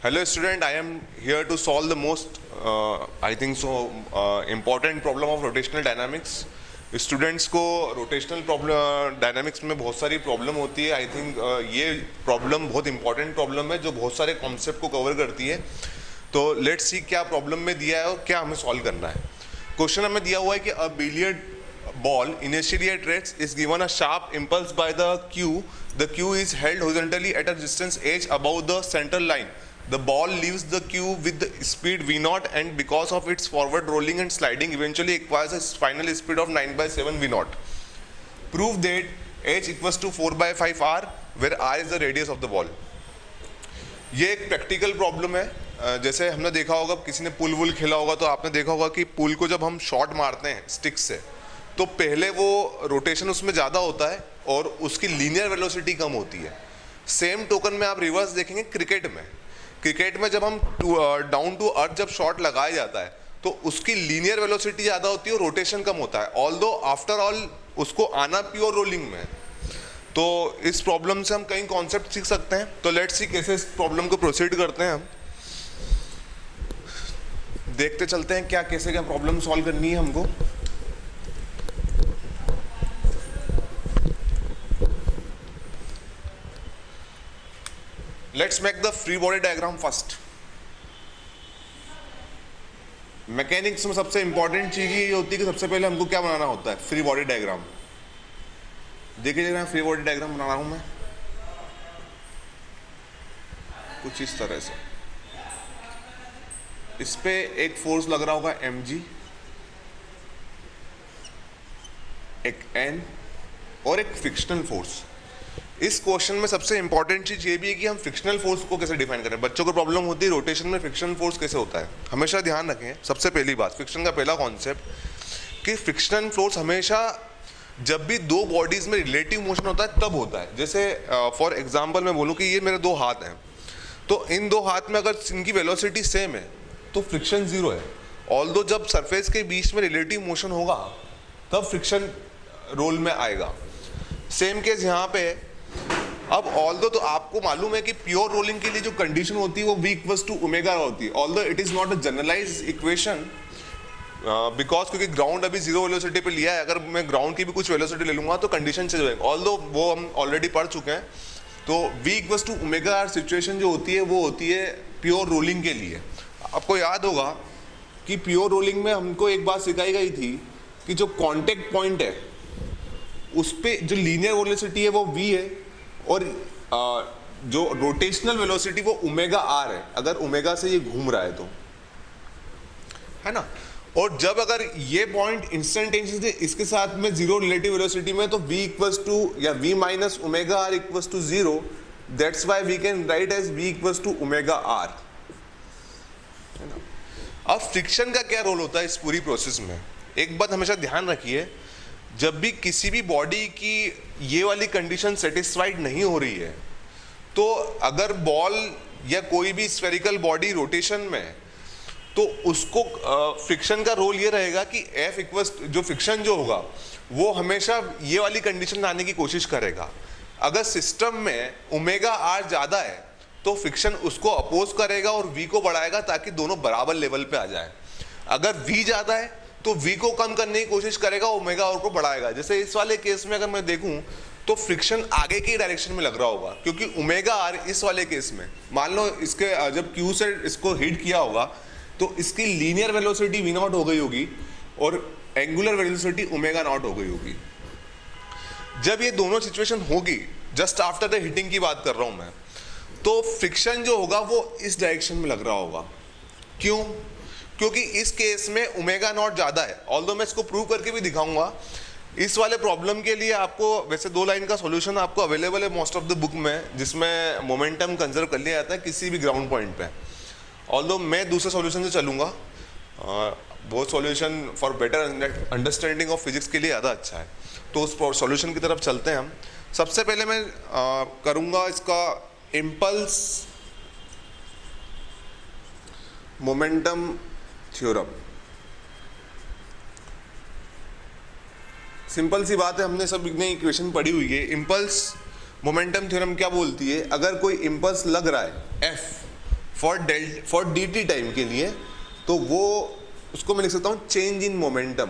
Hello student, I am here to solve the most I think so important problem of rotational dynamics. Students को rotational problem dynamics में बहुत सारी problem होती है. I think ये problem बहुत important problem है जो बहुत सारे कॉन्सेप्ट को कवर करती है. तो लेट्स सी क्या प्रॉब्लम में दिया है और क्या हमें सॉल्व करना है. क्वेश्चन हमें दिया हुआ है कि अ billiard ball initially at rest is given a sharp impulse by the cue. The cue is held horizontally at a distance h above the central line. The ball leaves the cue with the speed v0 and because of its forward rolling and sliding eventually acquires a final speed of 9/7 v0. Prove that h equals to 4/5 r where r is the radius of the ball. ये एक practical problem है. जैसे हमने देखा होगा, किसी ने पुल वुल खेला होगा तो आपने देखा होगा कि पुल को जब हम शॉट मारते हैं स्टिक से तो पहले वो रोटेशन उसमें ज़्यादा होता है और उसकी लीनियर वेलोसिटी कम होती है. सेम टोकन में आप रिवर्स देखेंगे क्रिकेट में जब हम डाउन टू अर्थ जब शॉट लगाया जाता है तो उसकी लीनियर वेलोसिटी ज़्यादा होती है और रोटेशन कम होता है. ऑल्दो आफ्टर ऑल उसको आना प्योर रोलिंग में. तो इस प्रॉब्लम से हम कई कॉन्सेप्ट सीख सकते हैं. तो लेट्स सी कैसे इस प्रॉब्लम को प्रोसीड करते हैं. हम देखते चलते हैं क्या प्रॉब्लम सॉल्व करनी है हमको. Let's make the free body diagram first. Mechanics में सबसे इंपॉर्टेंट चीज ये होती है कि सबसे पहले हमको क्या बनाना होता है, फ्री बॉडी डायग्राम. देखिए जरा फ्री बॉडी डायग्राम बना रहा हूं मैं कुछ इस तरह से. इस पे एक फोर्स लग रहा होगा mg, एक n और एक फ्रिक्शनल फोर्स. इस क्वेश्चन में सबसे इंपॉर्टेंट चीज ये भी है कि हम फ्रिक्शनल फोर्स को कैसे डिफाइन करें. बच्चों को प्रॉब्लम होती है रोटेशन में फ्रिक्शनल फोर्स कैसे होता है. हमेशा ध्यान रखें, सबसे पहली बात फ्रिक्शन का पहला कॉन्सेप्ट कि फ्रिक्शनल फोर्स हमेशा जब भी दो बॉडीज में रिलेटिव मोशन होता है तब होता है. जैसे फॉर एग्जाम्पल मैं बोलूँ कि ये मेरे दो हाथ हैं, तो इन दो हाथ में अगर इनकी वेलोसिटी सेम है तो फ्रिक्शन जीरो है. ऑल्दो जब सरफेस के बीच में रिलेटिव मोशन होगा तब फ्रिक्शन रोल में आएगा. सेम केस यहाँ पे है. अब ऑल्दो तो आपको मालूम है कि प्योर रोलिंग के लिए जो कंडीशन होती है वो v इक्वल्स टू ओमेगा होती है. Although it is not a generalize equation because क्योंकि ग्राउंड अभी जीरो वेलोसिटी पे लिया है. अगर मैं ग्राउंड की भी कुछ वेलोसिटी ले लूंगा तो कंडीशन चेंज होएगा. ऑल्दो वो हम ऑलरेडी पढ़ चुके हैं. तो v equals to omega situation जो होती है वो होती है प्योर रोलिंग के लिए. आपको याद होगा कि प्योर रोलिंग में हमको एक बात सिखाई गई थी कि जो कॉन्टेक्ट पॉइंट है उस पर जो लीनियर वेलोसिटी है वो v है और जो रोटेशनल वेलोसिटी वो ओमेगा आर है, अगर ओमेगा से ये घूम रहा है तो, है ना. और जब अगर ये पॉइंट इंस्टेंटेनियसली इसके साथ में जीरो रिलेटिव वेलोसिटी में तो v इक्वल्स टू या v minus omega r equals to zero. That's why we can write as v equals to omega r, है ना. अब फ्रिक्शन का क्या रोल होता है इस पूरी प्रोसेस में. एक बात हमेशा ध्यान रखिए, जब भी किसी भी बॉडी की ये वाली कंडीशन सेटिस्फाइड नहीं हो रही है तो अगर बॉल या कोई भी स्फेरिकल बॉडी रोटेशन में है तो उसको फ्रिक्शन का रोल ये रहेगा कि F इक्वल्स जो फ्रिक्शन जो होगा वो हमेशा ये वाली कंडीशन लाने की कोशिश करेगा. अगर सिस्टम में ओमेगा आर ज़्यादा है तो फ्रिक्शन उसको अपोज करेगा और V को बढ़ाएगा ताकि दोनों बराबर लेवल पे आ जाए. अगर V ज़्यादा है तो v को कम करने की कोशिश करेगा, ओमेगा और को बढ़ाएगा. जैसे इस वाले केस में अगर मैं देखूं तो फ्रिक्शन आगे की डायरेक्शन में लग रहा होगा क्योंकि ओमेगा आर इस वाले केस में मान लो इसके जब q से इसको हिट किया होगा तो इसकी लीनियर वेलोसिटी v नॉट हो गई होगी और एंगुलर वेलोसिटी ओमेगा नॉट हो गई होगी. जब ये दोनों सिचुएशन होगी, जस्ट आफ्टर द हिटिंग की बात कर रहा हूं मैं, तो फ्रिक्शन जो होगा वो इस डायरेक्शन में लग रहा होगा. क्यों? क्योंकि इस केस में ओमेगा नॉट ज़्यादा है. ऑल्दो मैं इसको प्रूव करके भी दिखाऊंगा. इस वाले प्रॉब्लम के लिए आपको वैसे 2 लाइन का सॉल्यूशन आपको अवेलेबल है मोस्ट ऑफ द बुक में, जिसमें मोमेंटम कंजर्व कर लिया जाता है किसी भी ग्राउंड पॉइंट पे. ऑल्दो मैं दूसरे सॉल्यूशन से चलूँगा. वो solution for better understanding of physics के लिए ज़्यादा अच्छा है. तो उस सॉल्यूशन की तरफ चलते हैं हम. सबसे पहले मैं करूँगा इसका इम्पल्स मोमेंटम थ्योरम. सिंपल सी बात है, हमने सब ने इक्वेशन पढ़ी हुई है. इम्पल्स मोमेंटम थ्योरम क्या बोलती है, अगर कोई इम्पल्स लग रहा है f for D T time के लिए, तो वो उसको मैं लिख सकता हूँ चेंज इन मोमेंटम,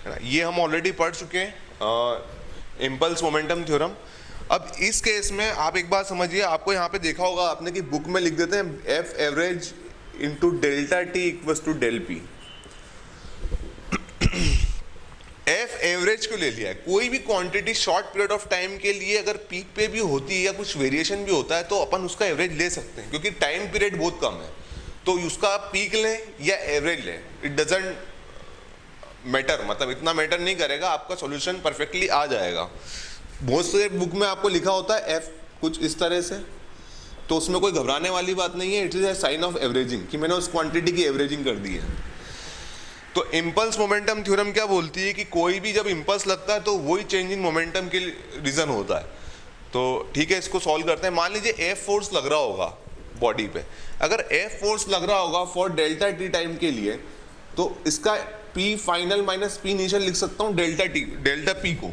है ना। ये हम ऑलरेडी पढ़ चुके हैं इम्पल्स मोमेंटम थ्योरम। अब इस केस में आप एक बात समझिए, आपको यहाँ पे देखा होगा आपने कि बुक में लिख देते हैं f average into delta t equals to del p. F average को ले लिया है, कोई भी quantity short period of time के लिए अगर पीक पे भी होती है या कुछ वेरिएशन भी होता है तो अपन उसका एवरेज ले सकते हैं, क्योंकि टाइम पीरियड बहुत कम है। तो उसका आप पीक लें या एवरेज लें, इट डजंट मैटर, मतलब इतना मैटर नहीं करेगा, आपका सॉल्यूशन परफेक्टली आ जाएगा। बहुत से बुक में आपको लिखा होता है एफ कुछ इस तरह से, तो उसमें कोई घबराने वाली बात नहीं है, it is a sign of averaging कि मैंने उस क्वांटिटी की एवरेजिंग कर दी है। तो इम्पल्स मोमेंटम थ्योरम क्या बोलती है कि कोई भी जब इम्पल्स लगता है तो वही चेंज इन मोमेंटम के रीजन होता है। तो ठीक है, इसको सॉल्व करते हैं। मान लीजिए एफ फोर्स लग रहा होगा बॉडी पे, अगर एफ फोर्स लग रहा होगा फॉर डेल्टा टी टाइम के लिए, तो इसका P final minus P initial लिख सकता हूँ डेल्टा पी को।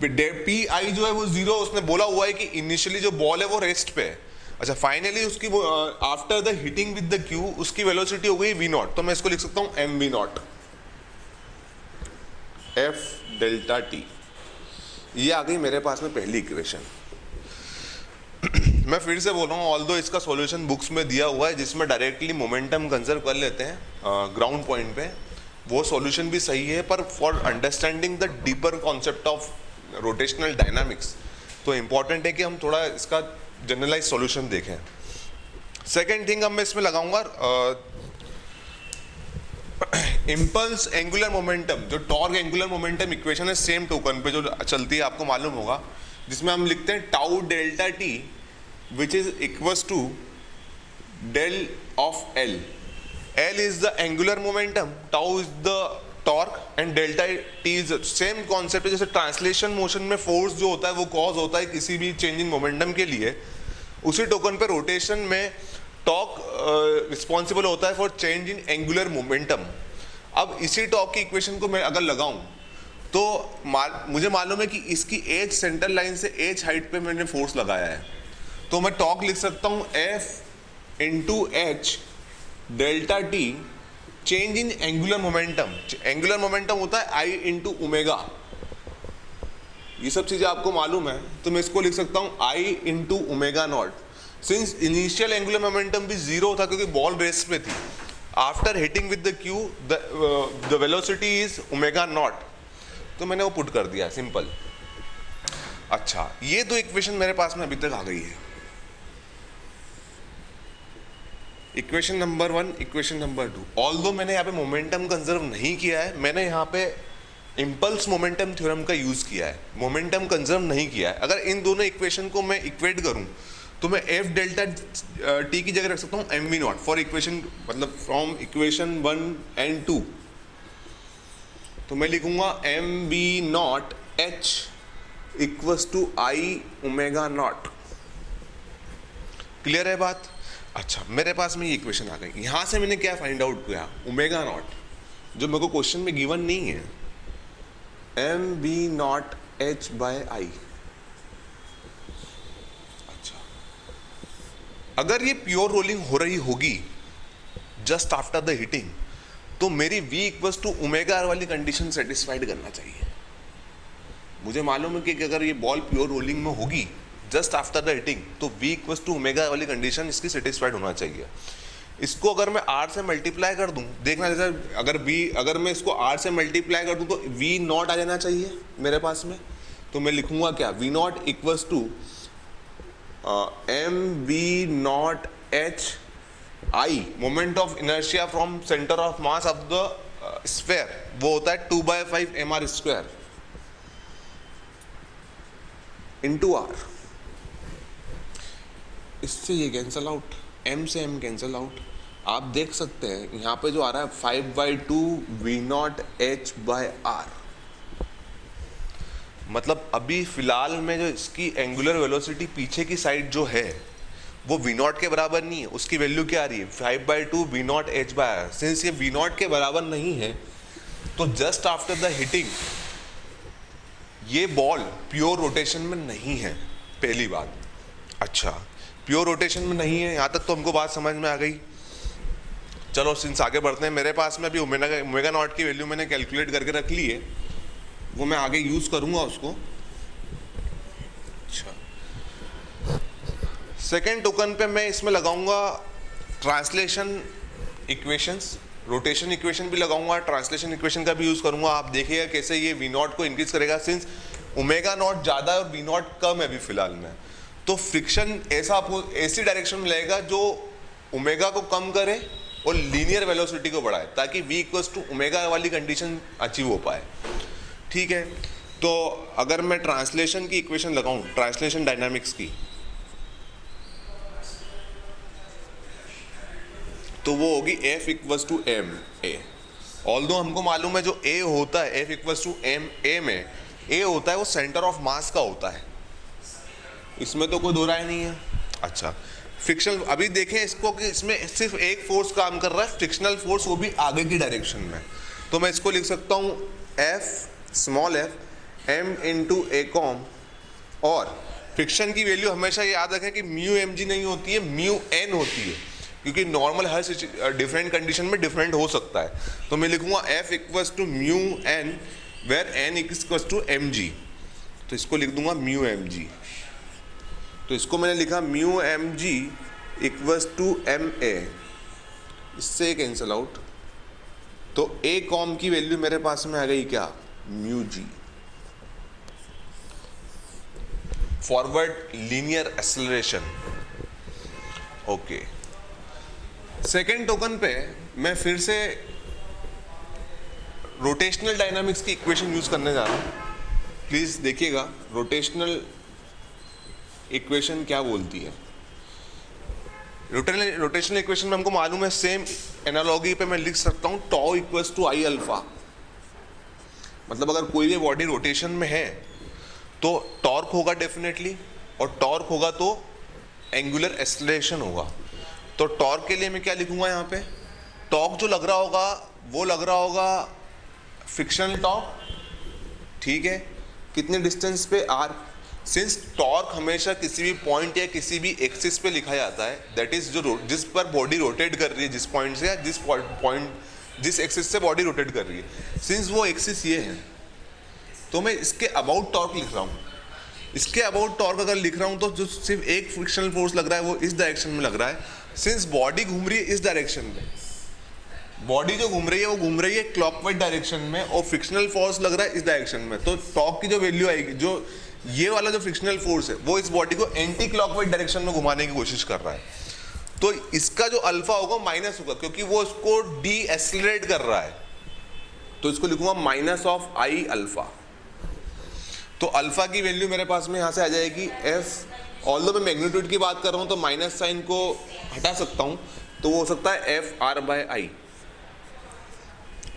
पी आई जो है वो जीरो, उसने बोला हुआ है कि इनिशियली जो बॉल है वो रेस्ट पे है। अच्छा, फाइनली उसकी after the hitting with the cue उसकी वेलोसिटी हो गई वी नॉट, तो मैं इसको लिख सकता हूं m v not f delta t. ये आ गई मेरे पास में पहली इक्वेशन। मैं फिर से बोल रहा हूँ, ऑल्दो इसका सॉल्यूशन बुक्स में दिया हुआ है जिसमें डायरेक्टली मोमेंटम कंजर्व कर लेते हैं ग्राउंड पॉइंट पे, वो सॉल्यूशन भी सही है, पर for understanding the deeper concept of rotational dynamics तो इंपॉर्टेंट है कि हम थोड़ा इसका जनरलाइज सॉल्यूशन देखें। सेकेंड थिंग अब मैं इसमें लगाऊंगा इम्पल्स एंगुलर मोमेंटम, जो टॉर्क एंगुलर मोमेंटम इक्वेशन है सेम टोकन पे जो चलती है, आपको मालूम होगा, जिसमें हम लिखते हैं tau delta t which is equals to del of l. L is the angular momentum, tau is the torque and delta t is same concept है। जैसे ट्रांसलेशन मोशन में फोर्स जो होता है वो कॉज होता है किसी भी चेंज इन मोमेंटम के लिए, उसी टोकन पे रोटेशन में टॉर्क रिस्पॉन्सिबल होता है for change in angular momentum. अब इसी टॉर्क की इक्वेशन को मैं अगर लगाऊं तो मुझे मालूम है कि इसकी एज सेंटर लाइन से एज हाइट पे मैंने फोर्स लगाया है, तो मैं टॉर्क लिख सकता हूं F into H delta T change in angular momentum. Angular momentum होता है आई इंटू ओमेगा, ये सब चीजें आपको मालूम है, तो मैं इसको लिख सकता हूं I into omega nought. Since initial angular momentum भी जीरो था क्योंकि बॉल रेस्ट पे थी, after hitting with the cue the velocity is omega nought, तो मैंने वो पुट कर दिया, सिंपल। अच्छा, ये दो इक्वेशन मेरे पास में अभी तक आ गई है, equation number 1, equation number 2। Although मैंने यहाँ पे मोमेंटम कंजर्व नहीं किया है, मैंने यहाँ पे इम्पल्स मोमेंटम थ्योरम का यूज किया है, मोमेंटम कंजर्व नहीं किया है। अगर इन दोनों इक्वेशन को मैं इक्वेट करूँ तो मैं एफ डेल्टा टी की जगह रख सकता हूँ m v not for equation, मतलब फ्रॉम इक्वेशन 1 एंड 2। तो मैं लिखूंगा m v not h equals to I omega not. Clear है बात? अच्छा, मेरे पास में ये इक्वेशन आ गई। यहां से मैंने क्या फाइंड आउट किया, ओमेगा नॉट, जो मेरे को क्वेश्चन में गिवन नहीं है, M B nought H by I. अच्छा, अगर ये प्योर रोलिंग हो रही होगी जस्ट आफ्टर द हिटिंग, तो मेरी v equals to omega r वाली कंडीशन सेटिस्फाइड करना चाहिए। मुझे मालूम है कि अगर ये बॉल प्योर रोलिंग में होगी जस्ट आफ्टर द हिटिंग, तो v इक्वल्स टू ओमेगा वाली कंडीशन इसकी सेटिस्फाइड होना चाहिए। इसको अगर मैं r से मल्टीप्लाई कर दूं, देखना जैसे अगर मैं इसको r से मल्टीप्लाई कर दूं तो v नॉट आ जाना चाहिए मेरे पास में। तो मैं लिखूंगा क्या, v not equals to m v not h I, moment of inertia from centre of mass of the sphere, वो होता है 2/5 mr स्क्वायर इंटू आर। इससे ये कैंसल आउट, m से m कैंसल आउट। आप देख सकते हैं यहाँ पे जो आ रहा है 5/2 v not h by r, मतलब अभी फिलहाल में जो इसकी एंगुलर वेलोसिटी पीछे की साइड जो है वो v नॉट के बराबर नहीं है, उसकी वैल्यू क्या आ रही है 5/2 v not h by r। Since ये v नॉट के बराबर नहीं है तो जस्ट आफ्टर द हिटिंग ये बॉल प्योर रोटेशन में नहीं है, पहली बात। अच्छा, प्योर रोटेशन में नहीं है। यहाँ तक तो हमको बात समझ में आ गई। चलो सिंस आगे बढ़ते हैं, मेरे पास में अभी ओमेगा नॉट की वैल्यू मैंने कैलकुलेट करके रख ली है, वो मैं आगे यूज़ करूँगा उसको। अच्छा, सेकेंड टोकन पे मैं इसमें लगाऊंगा ट्रांसलेशन इक्वेशंस, रोटेशन इक्वेशन भी लगाऊंगा, ट्रांसलेशन इक्वेशन का भी यूज़ करूंगा। आप देखिएगा कैसे ये वी नॉट को इंक्रीज करेगा, सिंस ओमेगा नॉट ज़्यादा है और वी नॉट कम है अभी फिलहाल में, तो फ्रिक्शन ऐसी डायरेक्शन में लगेगा जो ओमेगा को कम करे और लीनियर वेलोसिटी को बढ़ाए, ताकि v इक्वल्स टू ओमेगा वाली कंडीशन अचीव हो पाए। ठीक है, तो अगर मैं ट्रांसलेशन की इक्वेशन लगाऊं, ट्रांसलेशन डायनामिक्स की, तो वो होगी F equals to m a. Although हमको मालूम है जो A होता है F equals to m a में, A होता है वो सेंटर ऑफ मास का होता है, इसमें तो कोई दो राय नहीं है। अच्छा, फ्रिक्शन अभी देखें इसको कि इसमें सिर्फ एक फोर्स काम कर रहा है, फ्रिक्शनल फोर्स, वो भी आगे की डायरेक्शन में। तो मैं इसको लिख सकता हूँ F small f m into a COM, और फ्रिक्शन की वैल्यू हमेशा याद रखें कि म्यू एम जी नहीं होती है, म्यू एन होती है, क्योंकि नॉर्मल हर डिफरेंट कंडीशन में डिफरेंट हो सकता है। तो मैं लिखूंगा F equals to mu n where n equals to m g, तो इसको लिख दूंगा म्यू एम जी। तो इसको मैंने लिखा mu m g equals to m a, इससे कैंसिल आउट, तो ए कॉम की वैल्यू मेरे पास में आ गई क्या, mu g. Forward linear acceleration. Okay, second token पे मैं फिर से रोटेशनल डायनामिक्स की इक्वेशन यूज करने जा रहा हूं। प्लीज देखिएगा रोटेशनल इक्वेशन क्या बोलती है। रोटेशनल इक्वेशन में हमको मालूम है, सेम एनालॉजी पे मैं लिख सकता हूँ टॉ इक्वल्स टू आई अल्फा। मतलब अगर कोई भी बॉडी रोटेशन में है तो टॉर्क होगा डेफिनेटली, और टॉर्क होगा तो एंगुलर एक्सेलरेशन होगा। तो टॉर्क के लिए मैं क्या लिखूंगा यहाँ पे, टॉर्क जो लग रहा होगा वो लग रहा होगा फ्रिक्शनल टॉर्क। ठीक है, कितने डिस्टेंस पे, आर। सिंस टॉर्क हमेशा किसी भी पॉइंट या किसी भी एक्सिस पे लिखा जाता है, दैट इज जो जिस पर बॉडी रोटेट कर रही है, जिस पॉइंट से या जिस एक्सिस से बॉडी रोटेट कर रही है। सिंस वो एक्सिस ये है, तो मैं इसके अबाउट टॉर्क लिख रहा हूँ। इसके अबाउट टॉर्क अगर लिख रहा हूँ तो जो सिर्फ एक फ्रिक्शनल फोर्स लग रहा है वो इस डायरेक्शन में लग रहा है। सिंस बॉडी घूम रही है इस डायरेक्शन में, बॉडी जो घूम रही है वो घूम रही है क्लॉकवाइज डायरेक्शन में, और फ्रिक्शनल फोर्स लग रहा है इस डायरेक्शन में, तो टॉर्क की जो वैल्यू आएगी, जो ये वाला जो फ्रिक्शनल फोर्स है वो इस बॉडी को एंटी क्लॉकवाइज डायरेक्शन में घुमाने की कोशिश कर रहा है। तो इसका जो अल्फा होगा माइनस होगा, क्योंकि वो इसको डी एक्सेलरेट कर रहा है, तो इसको लिखूंगा माइनस ऑफ आई अल्फा। तो अल्फा की वैल्यू मेरे पास में यहाँ से आ जाएगी एफ, ऑल्दो मैं मैग्नीट्यूड की बात कर रहा हूँ तो माइनस साइन को हटा सकता हूँ, तो वो हो सकता है एफ आर बाय आई,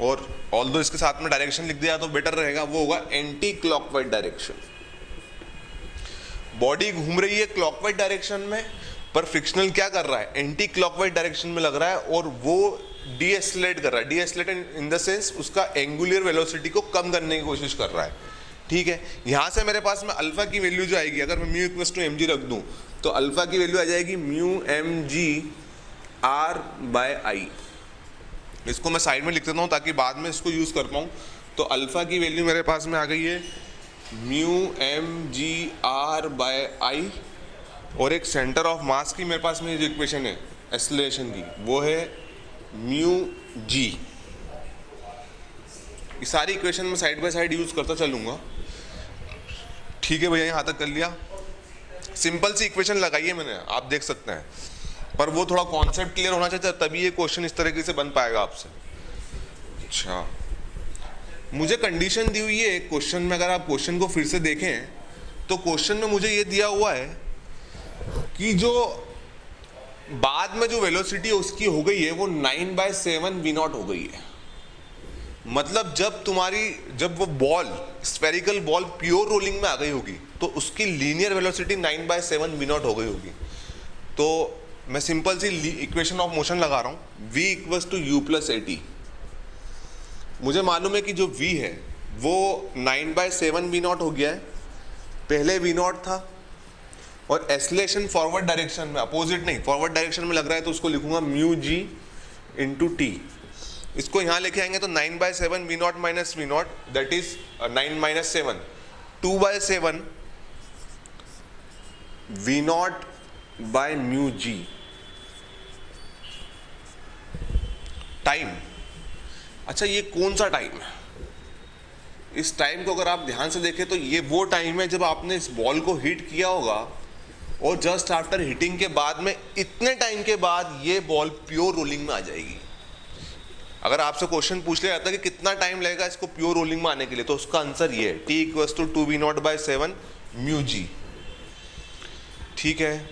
और ऑल्दो इसके साथ में डायरेक्शन लिख दिया तो बेटर रहेगा, वो होगा एंटी क्लॉकवाइज डायरेक्शन। बॉडी घूम रही है क्लॉकवाइज डायरेक्शन में, पर फ्रिक्शनल क्या कर रहा है, एंटी क्लॉकवाइज डायरेक्शन में लग रहा है, और वो डी एक्सेलरेट कर रहा है। D accelerate in the sense उसका एंगुलर वेलोसिटी को कम करने की कोशिश कर रहा है। ठीक है, यहाँ से मेरे पास में अल्फा की वैल्यू जो आएगी, अगर मैं mu equals to m g रख दूँ तो अल्फा की वैल्यू आ जाएगी mu m g r by I. इसको मैं साइड में लिख देता हूँ ताकि बाद में इसको यूज़ कर पाऊँ। तो अल्फा की वैल्यू मेरे पास में आ गई है mu m g r by I, और एक सेंटर ऑफ मास की मेरे पास में जो इक्वेशन है एक्सेलरेशन की, वो है म्यू जी। ये सारी इक्वेशन में साइड बाय साइड यूज करता चलूँगा। ठीक है भैया, यहाँ तक कर लिया। सिंपल सी इक्वेशन लगाई है मैंने, आप देख सकते हैं, पर वो थोड़ा कॉन्सेप्ट क्लियर होना चाहिए, तभी ये क्वेश्चन इस तरीके से बन पाएगा आपसे। अच्छा, मुझे कंडीशन दी हुई है क्वेश्चन में, अगर आप क्वेश्चन को फिर से देखें तो क्वेश्चन में मुझे ये दिया हुआ है कि जो बाद में जो वेलोसिटी उसकी हो गई है वो 9/7 वी नॉट हो गई है। मतलब जब वो ball, spherical ball pure rolling में आ गई होगी तो उसकी लीनियर वेलोसिटी 9/7 वी नॉट हो गई होगी। तो मैं सिंपल सी इक्वेशन ऑफ मोशन लगा रहा हूँ, v equals to u plus a t. मुझे मालूम है कि जो v है वो 9/7 वी नॉट हो गया है, पहले वी नॉट था, और एस्लेशन फॉरवर्ड डायरेक्शन में, अपोजिट नहीं, फॉरवर्ड डायरेक्शन में लग रहा है तो उसको लिखूंगा म्यू जी इंटू टी। इसको यहाँ लेके आएंगे तो 9/7 v not minus v not, that is 9 minus 7, 2/7 v not by mu g. Time, अच्छा ये कौन सा टाइम है? इस टाइम को अगर आप ध्यान से देखें तो ये वो टाइम है जब आपने इस बॉल को हिट किया होगा और जस्ट आफ्टर हिटिंग के बाद में इतने टाइम के बाद ये बॉल प्योर रोलिंग में आ जाएगी। अगर आपसे क्वेश्चन पूछ लिया जाता है कि कितना टाइम लगेगा इसको प्योर रोलिंग में आने के लिए, तो उसका आंसर ये है T = 2v0/7 म्यू जी। ठीक है,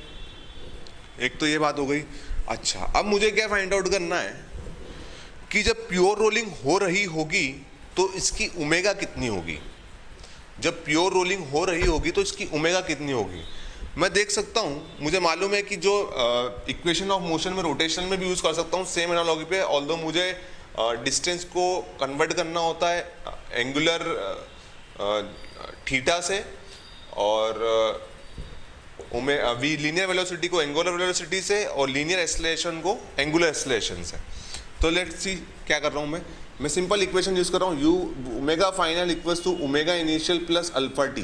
एक तो ये बात हो गई। अच्छा, अब मुझे क्या फाइंड आउट करना है कि जब प्योर रोलिंग हो रही होगी तो इसकी ओमेगा कितनी होगी। जब प्योर रोलिंग हो रही होगी तो इसकी ओमेगा कितनी होगी। मैं देख सकता हूँ, मुझे मालूम है कि जो इक्वेशन ऑफ मोशन में रोटेशन में भी यूज़ कर सकता हूँ सेम एनालॉजी पे, ऑल्दो मुझे डिस्टेंस को कन्वर्ट करना होता है एंगुलर थीटा से और वी लीनियर वेलोसिटी को एंगुलर वेलोसिटी से और लीनियर एक्सेलरेशन को एंगुलर एक्सेलरेशन से। तो लेट्स सी क्या कर रहा हूँ मैं सिंपल इक्वेशन यूज कर रहा हूँ, u omega final equals to omega initial plus alpha t.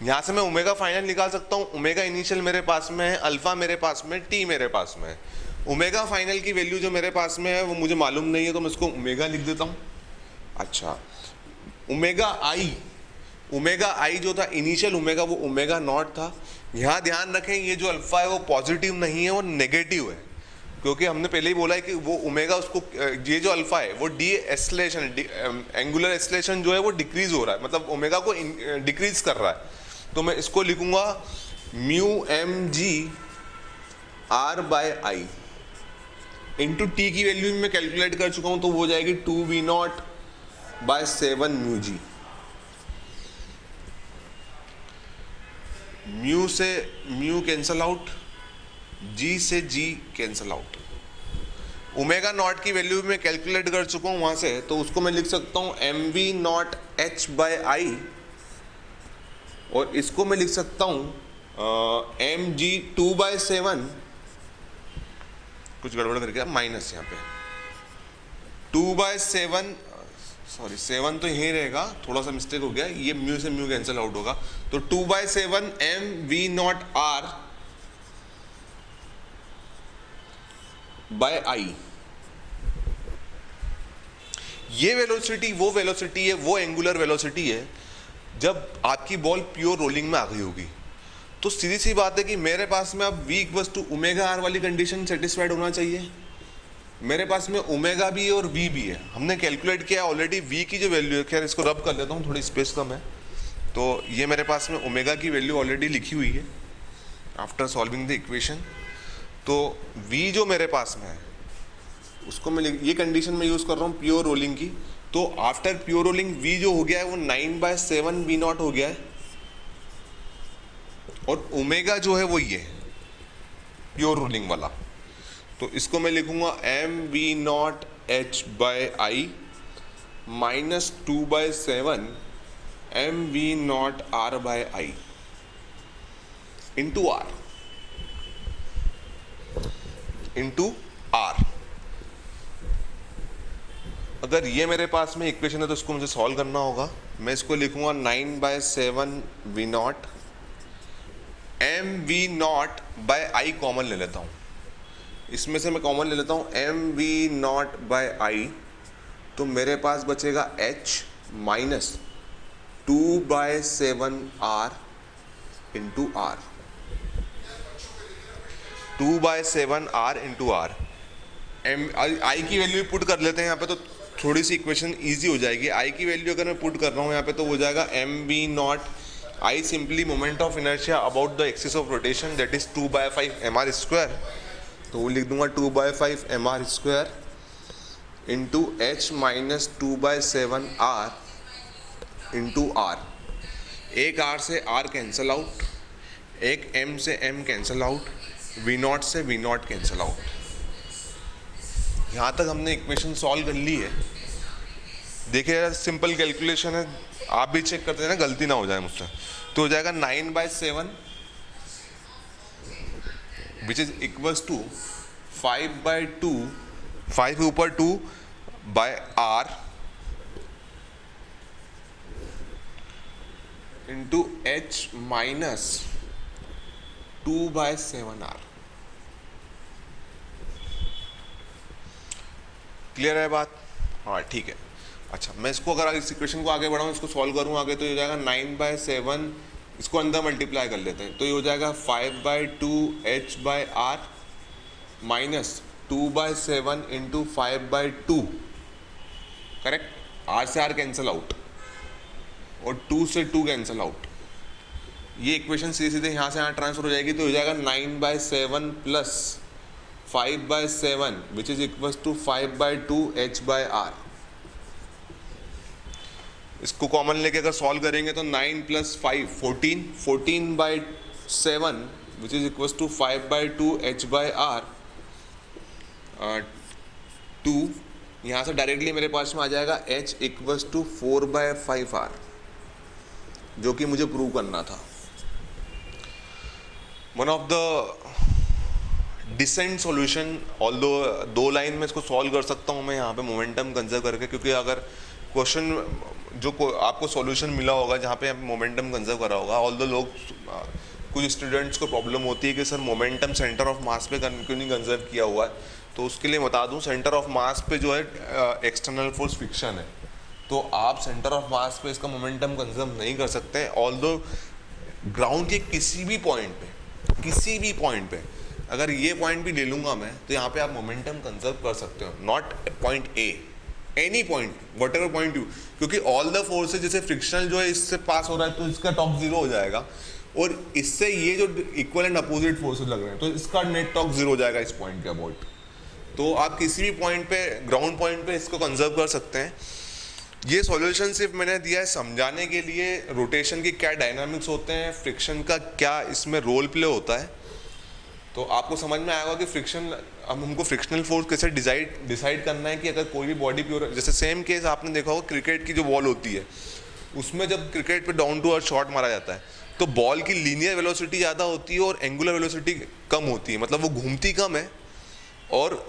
यहाँ से मैं ओमेगा फाइनल निकाल सकता हूँ, ओमेगा इनिशियल मेरे पास में है, अल्फा मेरे पास में, टी मेरे पास में है। ओमेगा फाइनल की वैल्यू जो मेरे पास में है वो मुझे मालूम नहीं है तो मैं इसको ओमेगा लिख देता हूँ। अच्छा, ओमेगा आई जो था इनिशियल ओमेगा वो ओमेगा नॉट था। यहाँ ध्यान रखें ये जो अल्फा है वो पॉजिटिव नहीं है, वो नेगेटिव है, क्योंकि हमने पहले ही बोला है कि वो ओमेगा उसको, ये जो अल्फा है वो डी एस्लेशन, एंगुलर एस्लेशन जो है वो डिक्रीज हो रहा है, मतलब ओमेगा को डिक्रीज कर रहा है। तो मैं इसको लिखूंगा mu m g r by I into t की वैल्यू मैं कैलकुलेट कर चुका हूं तो वो हो जाएगी 2v0/7 म्यू जी। म्यू से म्यू कैंसल आउट, जी से g cancel out. Omega not की वैल्यू मैं कैलकुलेट कर चुका हूँ वहाँ से, तो उसको मैं लिख सकता हूँ mv0h/i और इसको मैं लिख सकता हूँ mg 2/7, कुछ गड़बड़ करके माइनस यहाँ पे 2/7, सॉरी 7 तो यही रहेगा, थोड़ा सा मिस्टेक हो गया, ये म्यू से म्यू कैंसिल आउट होगा, तो 2/7 mv0r बाय आई। ये वेलोसिटी वो वेलोसिटी है, वो एंगुलर वेलोसिटी है जब आपकी बॉल प्योर रोलिंग में आ गई होगी। तो सीधी सी बात है कि मेरे पास में अब v = ओमेगा आर वाली कंडीशन सेटिस्फाइड होना चाहिए। मेरे पास में ओमेगा भी है और v भी है, हमने कैलकुलेट किया ऑलरेडी v की जो वैल्यू है, खैर इसको रब कर लेता हूँ, थोड़ी स्पेस कम है, तो ये मेरे पास में ओमेगा की वैल्यू ऑलरेडी लिखी हुई है आफ्टर सॉल्विंग द इक्वेशन। तो v जो मेरे पास में है उसको मैं ये कंडीशन में यूज़ कर रहा हूँ प्योर रोलिंग की, तो आफ्टर प्योर रोलिंग v जो हो गया है वो 9/7 v0 हो गया है और ओमेगा जो है वो ये है प्योर रोलिंग वाला, तो इसको मैं लिखूंगा mv0h/i minus 2/7 mv0r/i into r। अगर ये मेरे पास में इक्वेशन है तो इसको मुझे सॉल्व करना होगा। मैं इसको लिखूंगा 9/7 v0 mv0/i कॉमन ले लेता हूँ, इसमें से मैं कॉमन ले लेता हूँ mv0/i, तो मेरे पास बचेगा h minus 2/7r into r, 2/7r into r। आई की वैल्यू पुट कर लेते हैं यहाँ पे तो थोड़ी सी इक्वेशन इजी हो जाएगी। आई की वैल्यू अगर मैं पुट कर रहा हूँ यहाँ पे तो हो जाएगा mv0 I simply moment of inertia about the axis of rotation that is 2/5 mr², तो वो लिख दूंगा 2/5 mr² into h minus 2/7 r into r। एक r से r कैंसल आउट, एक m से m कैंसल आउट, v0 से v0 कैंसल आउट। यहाँ तक हमने इक्वेशन सॉल्व कर ली है। देखिए यार सिंपल कैलकुलेशन है, आप भी चेक करते हैं ना, गलती ना हो जाए मुझसे। तो हो जाएगा 9/7 विच इज इक्वल्स टू 5/2, 5 के ऊपर 2 by r into h minus 2/7 r. Clear है बात? हाँ ठीक है। अच्छा, मैं इसको अगर इस इक्वेशन को आगे बढ़ाऊँ, इसको सॉल्व करूँ आगे, तो ये हो जाएगा 9/7, इसको अंदर मल्टीप्लाई कर लेते हैं, तो ये हो जाएगा 5/2 h/r minus 2/7 into 5/2। Correct, r से r कैंसिल आउट और 2 से 2 कैंसिल आउट। ये इक्वेशन सीधे सीधे यहाँ से यहाँ ट्रांसफर हो जाएगी, तो हो जाएगा 9/7 plus 5/7 which is equals to 5/2 h/r। इसको कॉमन लेके अगर सॉल्व करेंगे तो 9 + 5 14, 14/7 विच इज इक्वल्स टू 5/2 h/r 2। यहाँ से डायरेक्टली मेरे पास में आ जाएगा h इक्वल्स टू 4/5r, जो कि मुझे प्रूव करना था। One of the decent solution, although 2 line में इसको सॉल्व कर सकता हूँ मैं यहाँ पे मोमेंटम कंजर्व करके, क्योंकि अगर क्वेश्चन जो आपको सॉल्यूशन मिला होगा जहाँ पे मोमेंटम कंजर्व करा होगा, ऑल्दो लोग कुछ स्टूडेंट्स को प्रॉब्लम होती है कि सर मोमेंटम सेंटर ऑफ मास पे क्यों नहीं कंजर्व किया हुआ है, तो उसके लिए बता दूँ, सेंटर ऑफ मास पे जो है एक्सटर्नल फोर्स फ्रिक्शन है, तो आप सेंटर ऑफ मास पे इसका मोमेंटम कंजर्व नहीं कर सकते। ऑल्दो ग्राउंड के किसी भी पॉइंट पे अगर ये पॉइंट भी ले लूँगा मैं, तो यहाँ पे आप मोमेंटम कंजर्व कर सकते हो, not point A, any point, what ever point you, क्योंकि ऑल द फोर्सेज, जैसे फ्रिक्शनल जो है इससे पास हो रहा है तो इसका टॉर्क 0 हो जाएगा, और इससे ये जो इक्वल एंड अपोजिट फोर्सेज लग रहे हैं तो इसका नेट टॉर्क 0 हो जाएगा इस पॉइंट के अबाउट। तो आप किसी भी पॉइंट पे, ग्राउंड पॉइंट पे इसको कंजर्व कर सकते हैं। ये सॉल्यूशन सिर्फ मैंने दिया है समझाने के लिए रोटेशन की क्या डायनामिक्स होते हैं, फ्रिक्शन का क्या इसमें रोल प्ले होता है, तो आपको समझ में आएगा कि फ्रिक्शन, अब हमको फ्रिक्शनल फोर्स कैसे डिसाइड करना है कि अगर कोई भी बॉडी प्योर, जैसे सेम केस आपने देखा होगा क्रिकेट की जो बॉल होती है, उसमें जब क्रिकेट पे डाउन टू अर्थ शॉट मारा जाता है तो बॉल की लीनियर वेलोसिटी ज़्यादा होती है और एंगुलर वेलोसिटी कम होती है, मतलब वो घूमती कम है और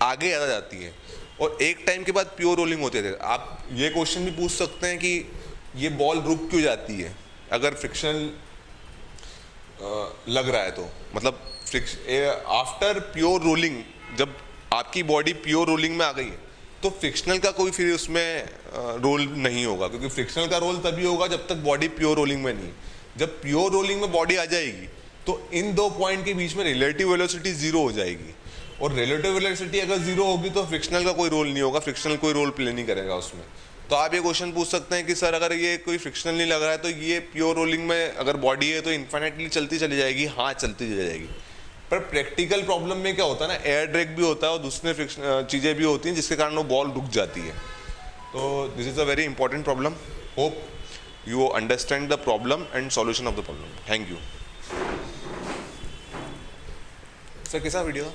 आगे ज़्यादा जाती है, और एक टाइम के बाद प्योर रोलिंग होते थे। आप ये क्वेश्चन भी पूछ सकते हैं कि ये बॉल रुक क्यों जाती है अगर फ्रिक्शन लग रहा है, तो मतलब आफ्टर प्योर रोलिंग, जब आपकी बॉडी प्योर रोलिंग में आ गई है तो फ्रिक्शनल का कोई फिर उसमें रोल नहीं होगा, क्योंकि फ्रिक्शनल का रोल तभी होगा जब तक बॉडी प्योर रोलिंग में नहीं। जब प्योर रोलिंग में बॉडी आ जाएगी तो इन दो पॉइंट के बीच में रिलेटिव वेलोसिटी 0 हो जाएगी, और रिलेटिव वेलोसिटी अगर 0 होगी तो फ्रिक्शनल का कोई रोल नहीं होगा, फ्रिक्शनल कोई रोल प्ले नहीं करेगा उसमें। तो आप ये क्वेश्चन पूछ सकते हैं कि सर अगर ये कोई फ्रिक्शनल नहीं लग रहा है तो ये प्योर रोलिंग में अगर बॉडी है तो इन्फिनिटली चलती चली जाएगी? हाँ, चलती चली जाएगी। पर प्रैक्टिकल प्रॉब्लम में क्या होता है ना, एयर ड्रैग भी होता है और दूसरे चीज़ें भी होती हैं जिसके कारण वो बॉल रुक जाती है। तो this is a very important problem. Hope you understand the problem and solution of the problem. Thank you sir. कैसा वीडियो?